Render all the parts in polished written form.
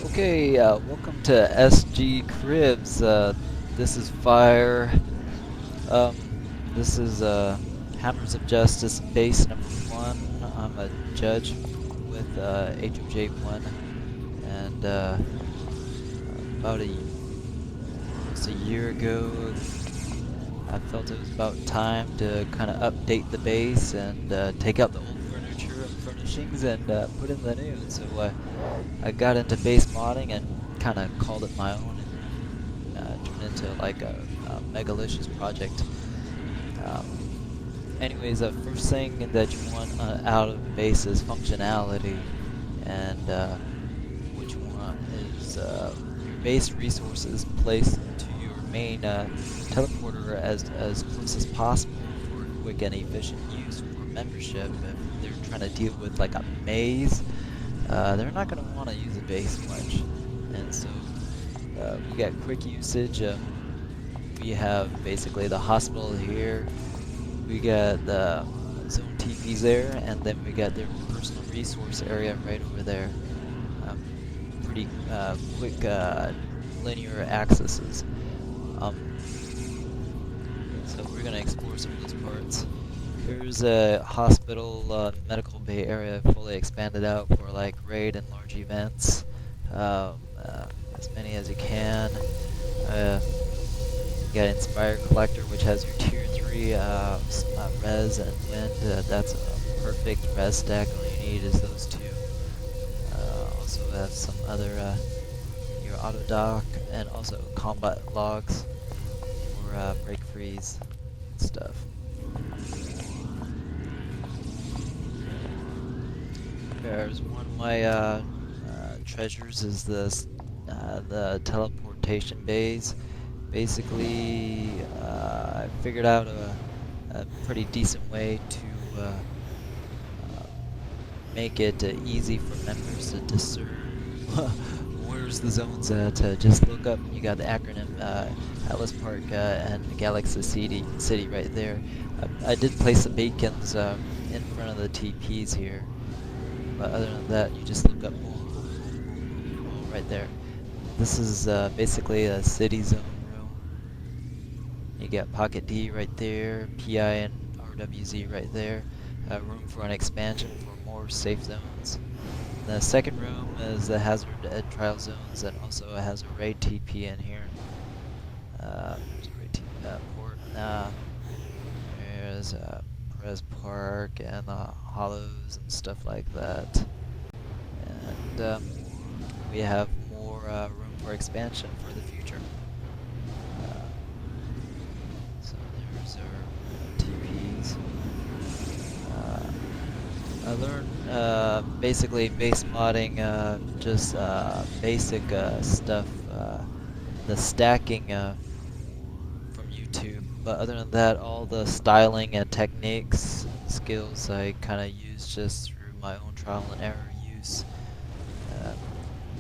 Okay, welcome to SG Cribs. This is Fire. Um, this is Hammers of Justice base number 1. I'm a judge with HOJ1, and about almost a year ago, I felt it was about time to kind of update the base and take out the old furniture and furnishings and put in the new. So I got into base modding and kind of called it my own and turned into like a megalicious project. Um, Anyways, the first thing that you want out of base is functionality, and what you want is your base resources placed to your main teleporter as close as possible for quick and efficient use for membership. If they're trying to deal with like a maze, they're not going to want to use a base much, and so we got quick usage. We have basically the hospital here. We got the zone TPs there, and then we got their personal resource area right over there. Um, Pretty quick linear accesses. Um, so we're gonna explore some of those parts. Here's a hospital medical bay area fully expanded out for like raid and large events. As many as you can. Uh, You got Inspire Collector, which has your tier 3 res and wind. That's a perfect res stack. All you need is those two. Also have some other your auto dock and also combat logs for break freeze stuff. There's one of my treasures is the teleportation bays. Basically, I figured out a pretty decent way to make it easy for members to discern where's the zones at. Just look up, you got the acronym Atlas Park and Galaxy City right there. I did place the beacons in front of the TPs here, but other than that, you just look up right there. This is basically a city zone room. You got Pocket D right there, PI and RWZ right there. Room for an expansion for more safe zones. The second room is the hazard trial zones, and also it has a raid TP in here. There's a raid TP port. There's Perez Park and the hollows and stuff like that. And we have more room for expansion for the future. So there's our TPs. I learned basically base modding, just basic stuff, the stacking from YouTube. But other than that, all the styling and techniques, skills I kind of use just through my own trial and error use. Uh,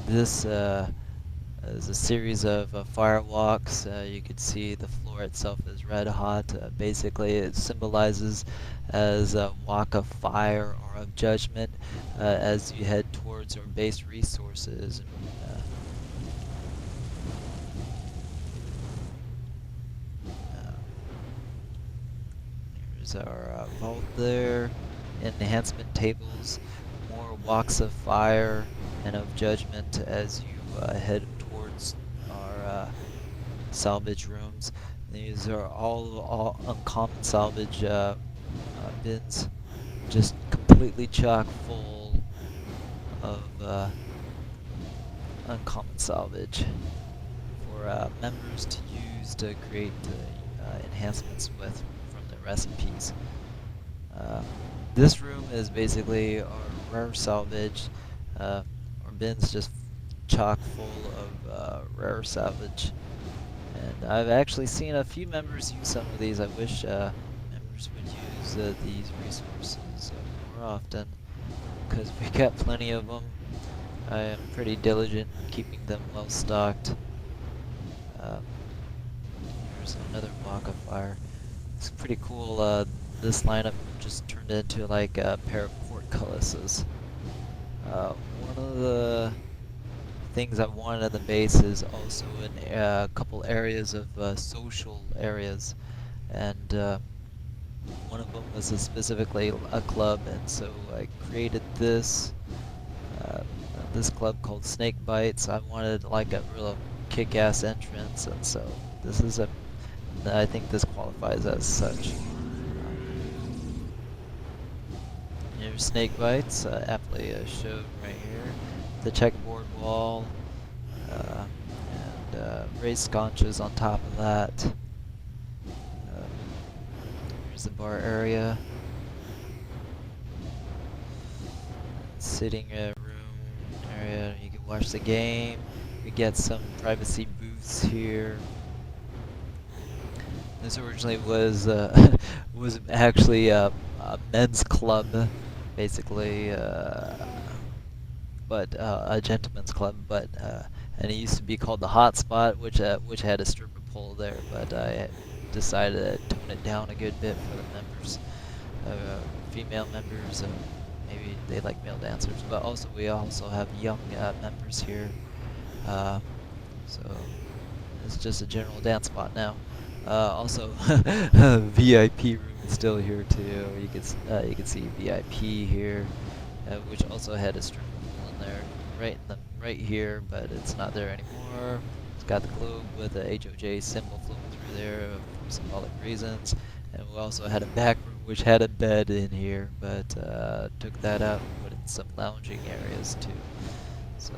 this is a series of firewalks. You can see the floor itself is red hot. Basically, it symbolizes as a walk of fire or of judgment as you head towards our base resources. Here's our vault there. Enhancement tables, more walks of fire and of judgment as you head towards our salvage rooms. These are all uncommon salvage bins, just completely chock full of uncommon salvage for members to use to create enhancements with from the recipes. Uh, this room is basically our rare salvage. Our bins just chock full of rare salvage. And I've actually seen a few members use some of these. I wish members would use these resources more often, because we got plenty of them. I am pretty diligent in keeping them well stocked. Here's another block of fire. It's pretty cool. This lineup just turned into like a pair of portcullises. One of the things I wanted at the base is also in a couple areas of social areas, and one of them was specifically a club, and so I created uh, this club called Snake Bites. I wanted like a real kick-ass entrance, and so this is a. I think this qualifies as such. Here's Snake Bites, aptly shown right here. The checkerboard wall, and raised sconces on top of that. Here's the bar area. Sitting room area. You can watch the game. You get some privacy booths here. This originally was was actually a men's club, basically, but a gentleman's club. But and it used to be called the Hot Spot, which had a stripper pole there. But I decided to tone it down a good bit for the members, female members. Maybe they like male dancers, but also we also have young members here. So it's just a general dance spot now. Also, VIP room is still here too. You can see VIP here, which also had a stripper pole in there, right here, but it's not there anymore. It's got the globe with the HOJ symbol floating through there for symbolic reasons, and we also had a back room which had a bed in here, but took that out and put in some lounging areas too. So.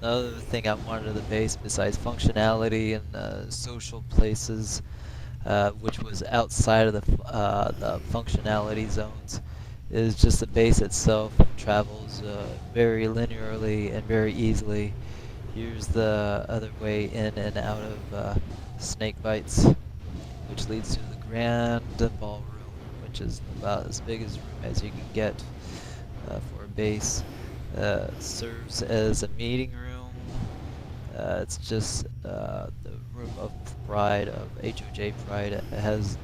Another thing I wanted at the base, besides functionality and social places, which was outside of the functionality zones, is just the base itself travels very linearly and very easily. Here's the other way in and out of Snake Bites, which leads to the grand ballroom, which is about as big as room as you can get for a base. Serves as a meeting room. It's just the room of pride, of HOJ pride. It has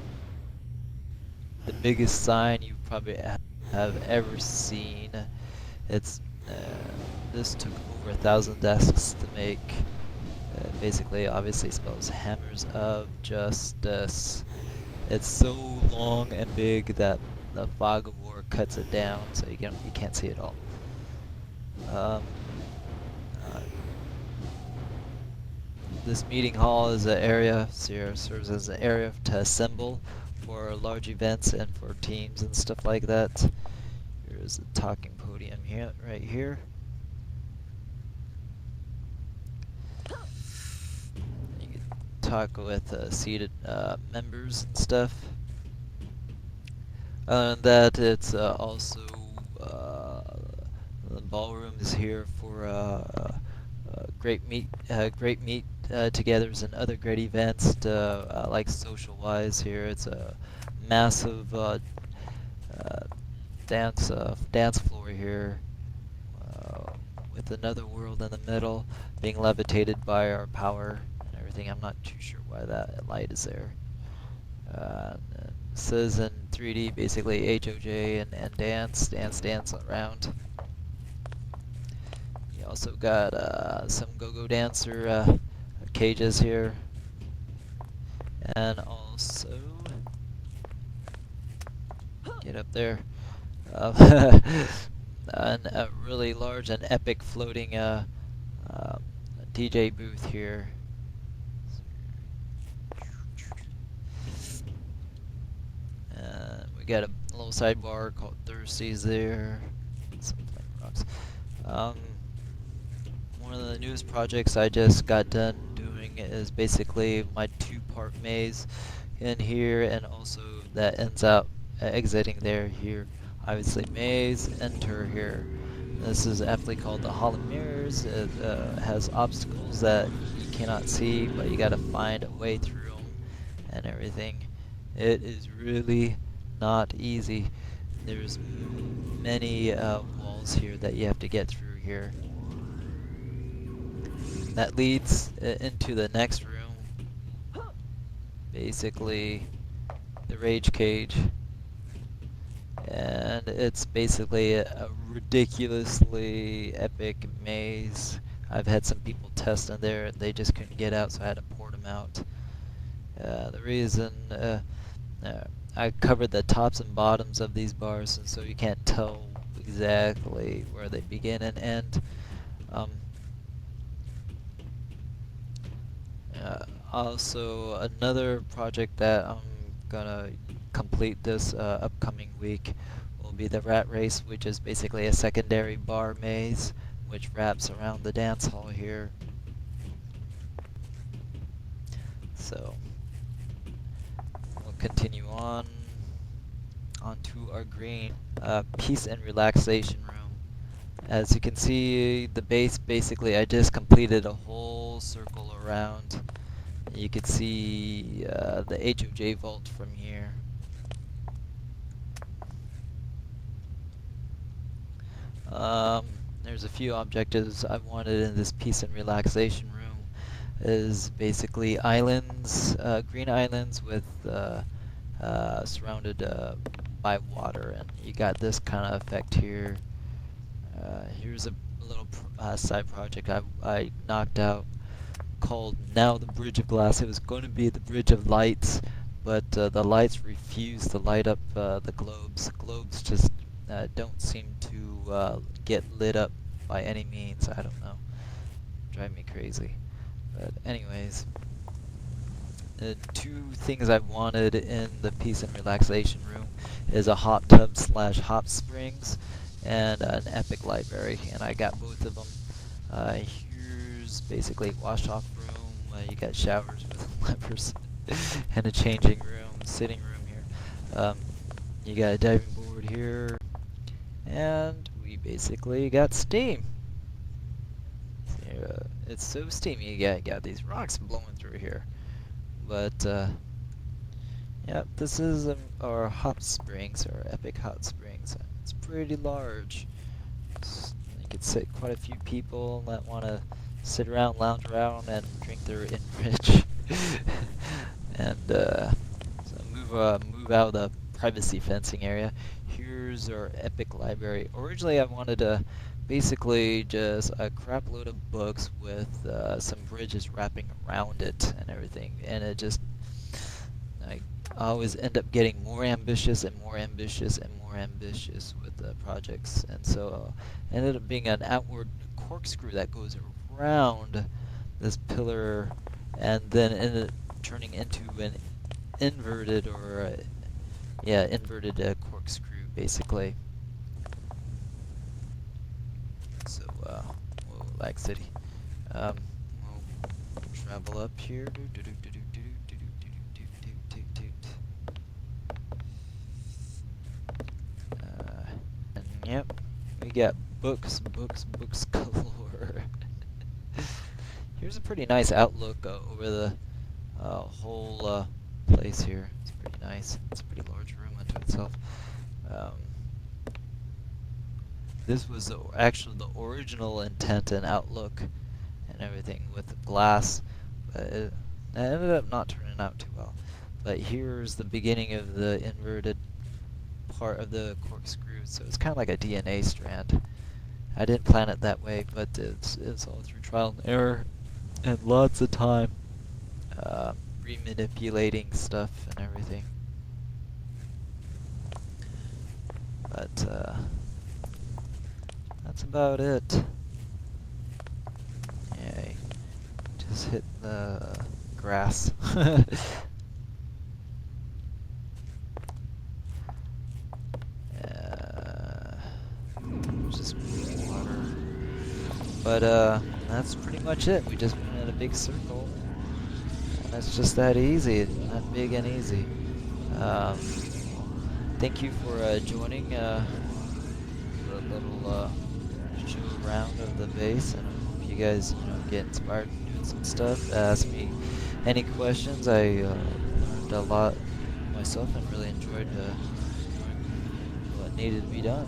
the biggest sign you probably have ever seen. It's this took over 1,000 desks to make. Basically, obviously spells Hammers of Justice. It's so long and big that the fog of war cuts it down, so you can't see it all. This meeting hall is an area, serves as an area to assemble for large events and for teams and stuff like that. Here's the talking podium here, right here. You can talk with seated members and stuff. Other than that, it's also the ballroom is here for great meet togethers and other great events like social-wise. Here it's a massive dance floor here with another world in the middle being levitated by our power and everything. I'm not too sure why that light is there. It says in 3D basically HOJ and dance around. You also got some go-go dancer cages here, and also get up there. And a really large and epic floating DJ booth here. We got a little sidebar called Thirsties there. Some rocks. One of the newest projects I just got done doing is basically my two-part maze in here, and also that ends up exiting there here. Obviously maze, enter here. This is aptly called the Hall of Mirrors. It has obstacles that you cannot see, but you gotta find a way through them and everything. It is really not easy. There's many walls here that you have to get through here. That leads into the next room. Basically, the Rage Cage. And it's basically a ridiculously epic maze. I've had some people test in there and they just couldn't get out, so I had to port them out. The reason uh, I covered the tops and bottoms of these bars, and so you can't tell exactly where they begin and end. Um, Also, another project that I'm gonna complete this upcoming week will be the rat race, which is basically a secondary bar maze which wraps around the dance hall here. So we'll continue on to our green peace and relaxation room. As you can see, the base, basically I just completed a whole circle around. You can see the HOJ vault from here. There's a few objectives I wanted in this peace and relaxation room. Is basically islands, green islands with surrounded by water, and you got this kind of effect here. Here's a little side project I knocked out called Now the Bridge of Glass. It was going to be the Bridge of Lights, but the lights refuse to light up the globes. The globes just don't seem to get lit up by any means. I don't know. Drive me crazy. But anyways, the two things I wanted in the peace and relaxation room is a hot tub slash hot springs and an epic library, and I got both of them. Here's basically a wash off room. You got showers with levers and a changing room, sitting room here. You got a diving board here, and we basically got steam. It's so steamy. You got these rocks blowing through here. But yeah, this is our hot springs, our epic hot springs. It's pretty large. You could sit quite a few people that want to sit around, lounge around, and drink their enrich. And so move out of the privacy fencing area. Here's our epic library. Originally, I wanted to basically just a crap load of books with some bridges wrapping around it and everything, and it just I always end up getting more ambitious and more ambitious and more ambitious with the projects, and so ended up being an outward corkscrew that goes around this pillar and then ended up turning into an inverted or inverted corkscrew basically. So whoa, lag city. We'll travel up here. And yep, we got books galore. Here's a pretty nice outlook over the whole place here. It's pretty nice. It's a pretty large room unto itself. This was actually the original intent and outlook and everything with the glass, but it ended up not turning out too well. But here's the beginning of the inverted part of the corkscrew, so it's kind of like a DNA strand. I didn't plan it that way, but it's all through trial and error and lots of time remanipulating stuff and everything. But that's about it. Yeah, just hit the grass. Just water. But that's pretty much it. We just went in a big circle. And it's just that easy. That big and easy. Thank you for joining the little show around of the base, and I hope you guys get inspired from doing some stuff. Ask me any questions. I learned a lot myself and really enjoyed what needed to be done.